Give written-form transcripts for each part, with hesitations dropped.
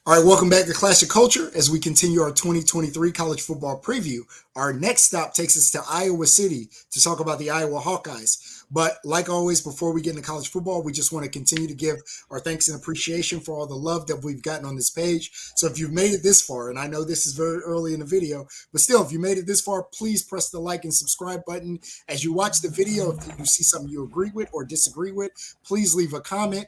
All right, welcome back to Clash of Culture as we continue our 2023 college football preview. Our next stop takes us to Iowa City to talk about the Iowa Hawkeyes. But like always, before we get into college football, we just want to continue to give our thanks and appreciation for all the love that we've gotten on this page. So if you've made it this far, and I know this is very early in the video, but still, if you made it this far, please press the like and subscribe button. As you watch the video, if you see something you agree with or disagree with, please leave a comment.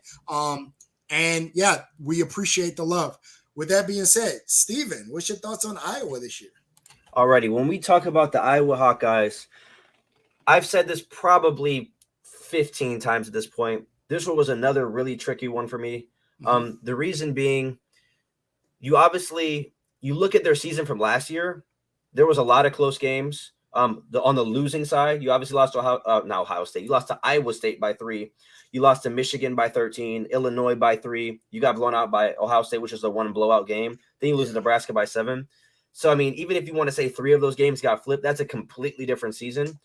And yeah, we appreciate the love. With that being said, Steven, what's your thoughts on Iowa this year? Alrighty, when we talk about the Iowa Hawkeyes, I've said this probably 15 times at this point. This one was another really tricky one for me. The reason being, you look at their season from last year. There was a lot of close games. On the losing side, you obviously lost to Ohio State. You lost to Iowa State by 3. You lost to Michigan by 13, Illinois by 3. You got blown out by Ohio State, which is the one blowout game. Then you lose to Nebraska by 7. So, I mean, even if you want to say 3 of those games got flipped, that's a completely different season.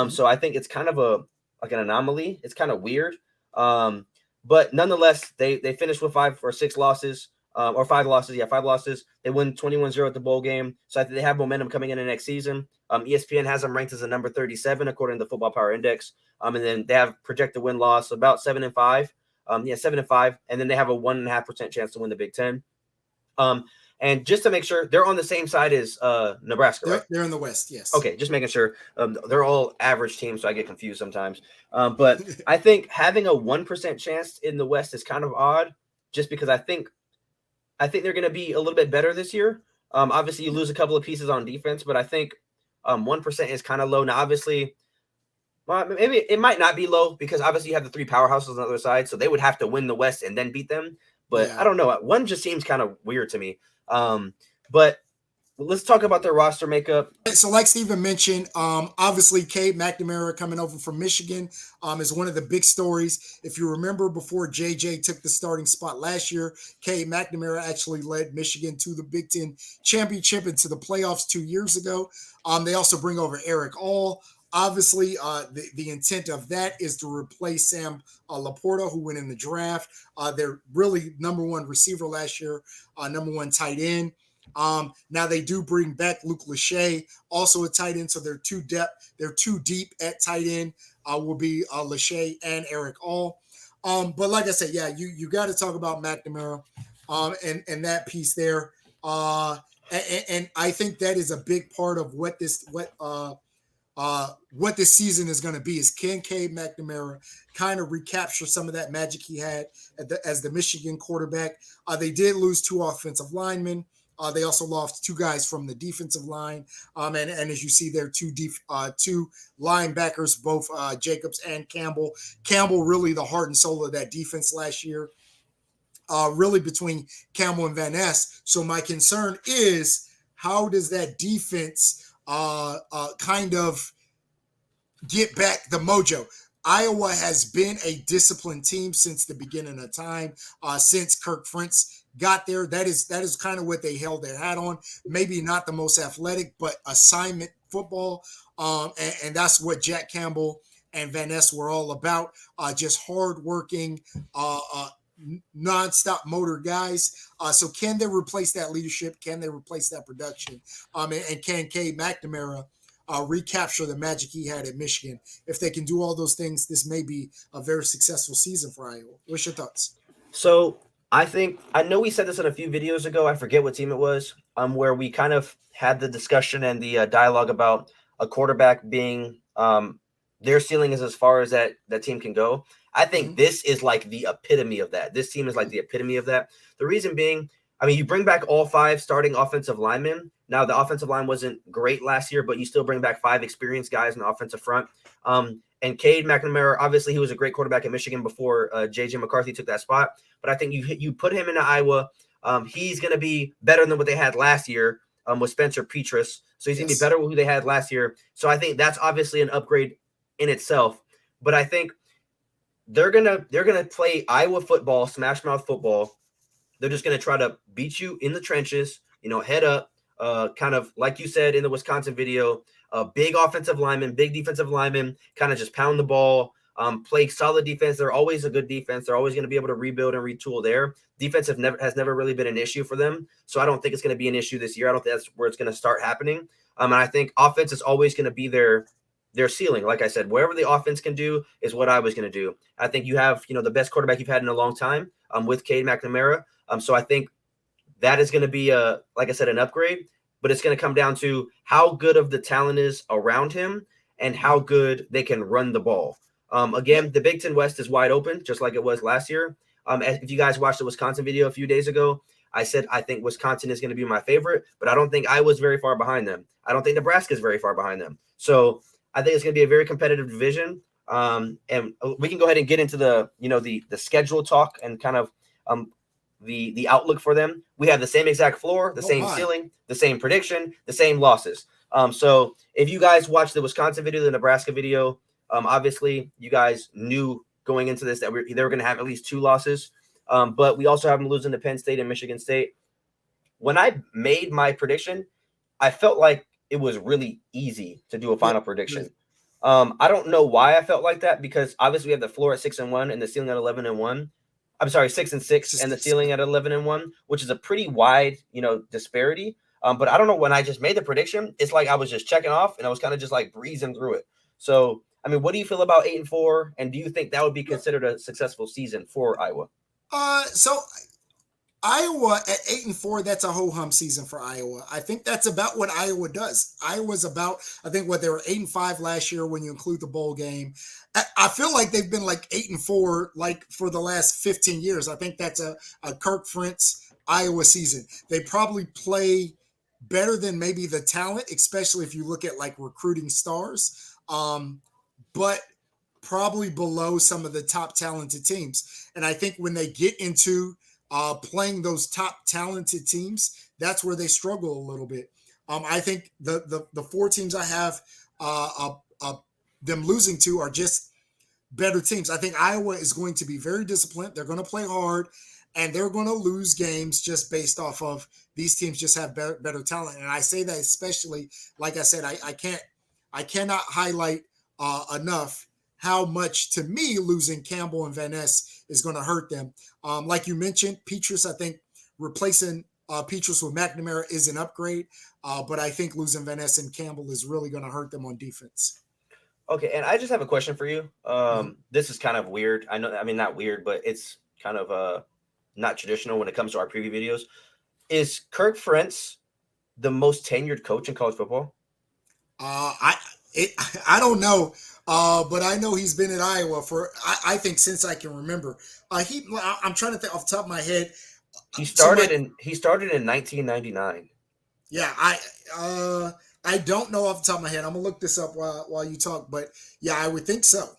So I think it's kind of an anomaly. It's kind of weird. But nonetheless, they finished with 5 or 6 losses. Or 5 losses. Yeah, 5 losses. They win 21-0 at the bowl game. So I think they have momentum coming in the next season. ESPN has them ranked as a number 37 according to the Football Power Index. And then they have projected win-loss about 7-5. 7-5. And then they have a 1.5% chance to win the Big Ten. And just to make sure, they're on the same side as Nebraska, right? They're in the West, yes. Okay, just making sure. They're all average teams, so I get confused sometimes. But I think having a 1% chance in the West is kind of odd, just because I think they're going to be a little bit better this year. Obviously, you lose a couple of pieces on defense, but I think 1% is kind of low. Now, obviously, maybe it might not be low because obviously you have the 3 powerhouses on the other side, so they would have to win the West and then beat them. But yeah. I don't know. 1 just seems kind of weird to me. But let's talk about their roster makeup. So like Steven mentioned, obviously Cade McNamara coming over from Michigan is one of the big stories. If you remember, before JJ took the starting spot last year, Cade McNamara actually led Michigan to the Big Ten championship and to the playoffs 2 years ago. They also bring over Eric All. Obviously, the intent of that is to replace Sam Laporta, who went in the draft. They're really number 1 receiver last year, number 1 tight end. Now they do bring back Luke Lachey, also a tight end, so they're too deep at tight end. Will be Lachey and Eric All. But like I said, yeah, you got to talk about McNamara and that piece there. And I think that is a big part of what this season is going to be. Is can Cade McNamara kind of recapture some of that magic he had as the Michigan quarterback? They did lose 2 offensive linemen. They also lost 2 guys from the defensive line. And as you see there, 2 linebackers, both Jacobs and Campbell. Campbell really the heart and soul of that defense last year, really between Campbell and Van Ness. So my concern is, how does that defense kind of get back the mojo? Iowa has been a disciplined team since the beginning of time, since Kirk Ferentz got there. That is kind of what they held their hat on. Maybe not the most athletic, but assignment football. And that's what Jack Campbell and Van Ness were all about. Just hardworking, nonstop motor guys. So can they replace that leadership? Can they replace that production? And can Cade McNamara recapture the magic he had at Michigan? If they can do all those things, this may be a very successful season for Iowa. What's your thoughts? So I know we said this in a few videos ago. I forget what team it was, where we kind of had the discussion and the dialogue about a quarterback being their ceiling is as far as that team can go. I think this is like the epitome of that. This team is like the epitome of that. The reason being, I mean, you bring back all 5 starting offensive linemen. Now, the offensive line wasn't great last year, but you still bring back 5 experienced guys in the offensive front. And Cade McNamara, obviously, he was a great quarterback at Michigan before J.J. McCarthy took that spot. But I think you put him into Iowa, he's going to be better than what they had last year with Spencer Petras. So he's going to be better with who they had last year. So I think that's obviously an upgrade in itself. But I think they're gonna play Iowa football, smash mouth football. They're just going to try to beat you in the trenches, head up, kind of like you said in the Wisconsin video, big offensive lineman, big defensive lineman, kind of just pound the ball. play solid defense. They're always a good defense. They're always going to be able to rebuild and retool there. Defense has never really been an issue for them. So I don't think it's going to be an issue this year. I don't think that's where it's going to start happening. And I think offense is always going to be their ceiling. Like I said, wherever the offense can do is what I was going to do. I think you have, the best quarterback you've had in a long time with Cade McNamara. So I think that is going to be like I said, an upgrade, but it's going to come down to how good of the talent is around him and how good they can run the ball. Again, the Big Ten West is wide open, just like it was last year. If you guys watched the Wisconsin video a few days ago, I said I think Wisconsin is going to be my favorite, but I don't think Iowa's very far behind them. I don't think Nebraska is very far behind them. So I think it's going to be a very competitive division. And we can go ahead and get into the schedule talk and kind of the outlook for them. We have the same exact floor, the same ceiling, the same prediction, the same losses. So if you guys watched the Wisconsin video, the Nebraska video, obviously you guys knew going into this that they were going to have at least 2 losses. But we also have them losing to Penn State and Michigan State. When I made my prediction, I felt like it was really easy to do a final prediction. I don't know why I felt like that, because obviously we have the floor at 6-1 and the ceiling at 11-1. I'm sorry, 6-6 and the ceiling at 11-1, which is a pretty wide, disparity. But I don't know, when I just made the prediction, it's like I was just checking off and I was kind of just like breezing through it. So, I mean, what do you feel about 8-4? And do you think that would be considered a successful season for Iowa? So Iowa at 8-4, that's a ho-hum season for Iowa. I think that's about what Iowa does. Iowa's about, I think what they were 8-5 last year when you include the bowl game. I feel like they've been like 8-4 like for the last 15 years. I think that's a Kirk Ferentz Iowa season. They probably play better than maybe the talent, especially if you look at like recruiting stars, but probably below some of the top talented teams. And I think when they get into playing those top talented teams, that's where they struggle a little bit. I think the 4 teams I have them losing to are just better teams. I think Iowa is going to be very disciplined. They're going to play hard, and they're going to lose games just based off of these teams just have better talent. And I say that especially, like I said, I cannot highlight enough how much, to me, losing Campbell and Van Ness is going to hurt them. Like you mentioned, Petrus, I think replacing Petrus with McNamara is an upgrade, but I think losing Van Ness and Campbell is really going to hurt them on defense. Okay, and I just have a question for you. This is kind of weird. I mean, not weird, but it's kind of not traditional when it comes to our preview videos. Is Kirk Ferentz the most tenured coach in college football? I don't know. But I know he's been at Iowa for, I think, since I can remember. I'm trying to think off the top of my head. He started in 1999. Yeah, I don't know off the top of my head. I'm gonna look this up while you talk, but yeah, I would think so.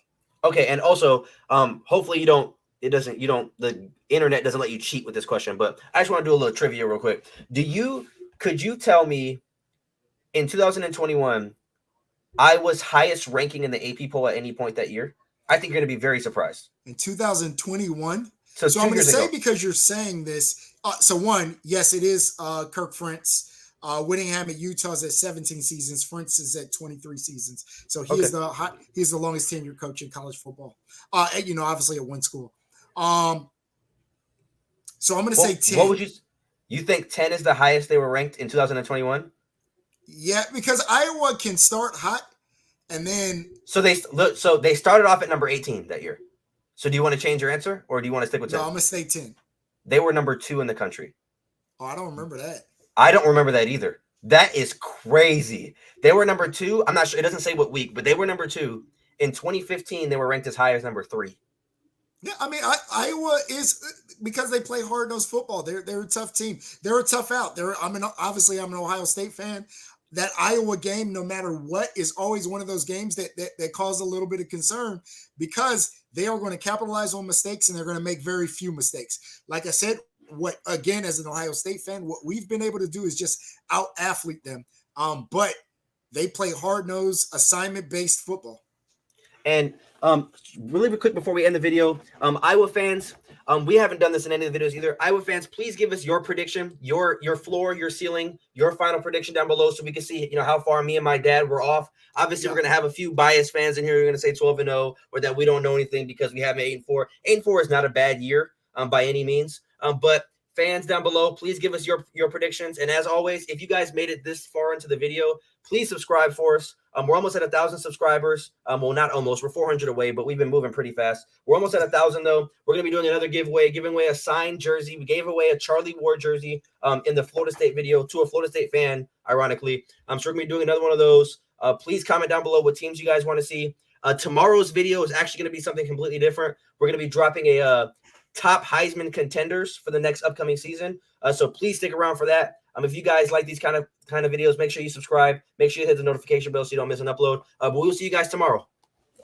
Okay, and also, hopefully the internet doesn't let you cheat with this question, but I just want to do a little trivia real quick. Could you tell me in 2021 Iowa's highest ranking in the AP poll at any point that year? I think you're going to be very surprised. In 2021? So I'm going to say, because you're saying this, so one, yes, it is Kirk Ferentz. Whittingham at Utah's at 17 seasons. Ferentz is at 23 seasons. So he is the longest tenured coach in college football. Obviously at one school. So I'm going to say 10. What would you think 10 is the highest they were ranked in 2021? Yeah, because Iowa can start hot, and then so they started off at number 18 that year. So do you want to change your answer, or do you want to stick with 10? No, I'm gonna say 10. They were number 2 in the country. Oh, I don't remember that. I don't remember that either. That is crazy. They were number 2. I'm not sure. It doesn't say what week, but they were number 2 in 2015. They were ranked as high as number 3. Yeah, I mean, Iowa is, because they play hard-nosed football. They're a tough team. They're a tough out. Obviously I'm an Ohio State fan. That Iowa game, no matter what, is always one of those games that cause a little bit of concern, because they are going to capitalize on mistakes and they're going to make very few mistakes. Like I said, again, as an Ohio State fan, what we've been able to do is just out-athlete them. But they play hard-nosed, assignment-based football. And Really quick before we end the video, Iowa fans, we haven't done this in any of the videos either. Iowa fans, please give us your prediction, your floor, your ceiling, your final prediction down below, so we can see how far me and my dad were off. Obviously, we're gonna have a few biased fans in here who are gonna say 12-0, or that we don't know anything because we have 8-4. 8-4 is not a bad year by any means, but fans down below, please give us your predictions. And as always, if you guys made it this far into the video, please subscribe for us. We're almost at 1,000 subscribers. Well, not almost. We're 400 away, but we've been moving pretty fast. We're almost at 1,000 though. We're gonna be doing another giveaway, giving away a signed jersey. We gave away a Charlie Ward jersey in the Florida State video to a Florida State fan, ironically. So we're gonna be doing another one of those. Please comment down below what teams you guys want to see. Tomorrow's video is actually gonna be something completely different. We're gonna be dropping a top Heisman contenders for the next upcoming season. So please stick around for that. If you guys like these kind of videos, make sure you subscribe. Make sure you hit the notification bell so you don't miss an upload. But we'll see you guys tomorrow.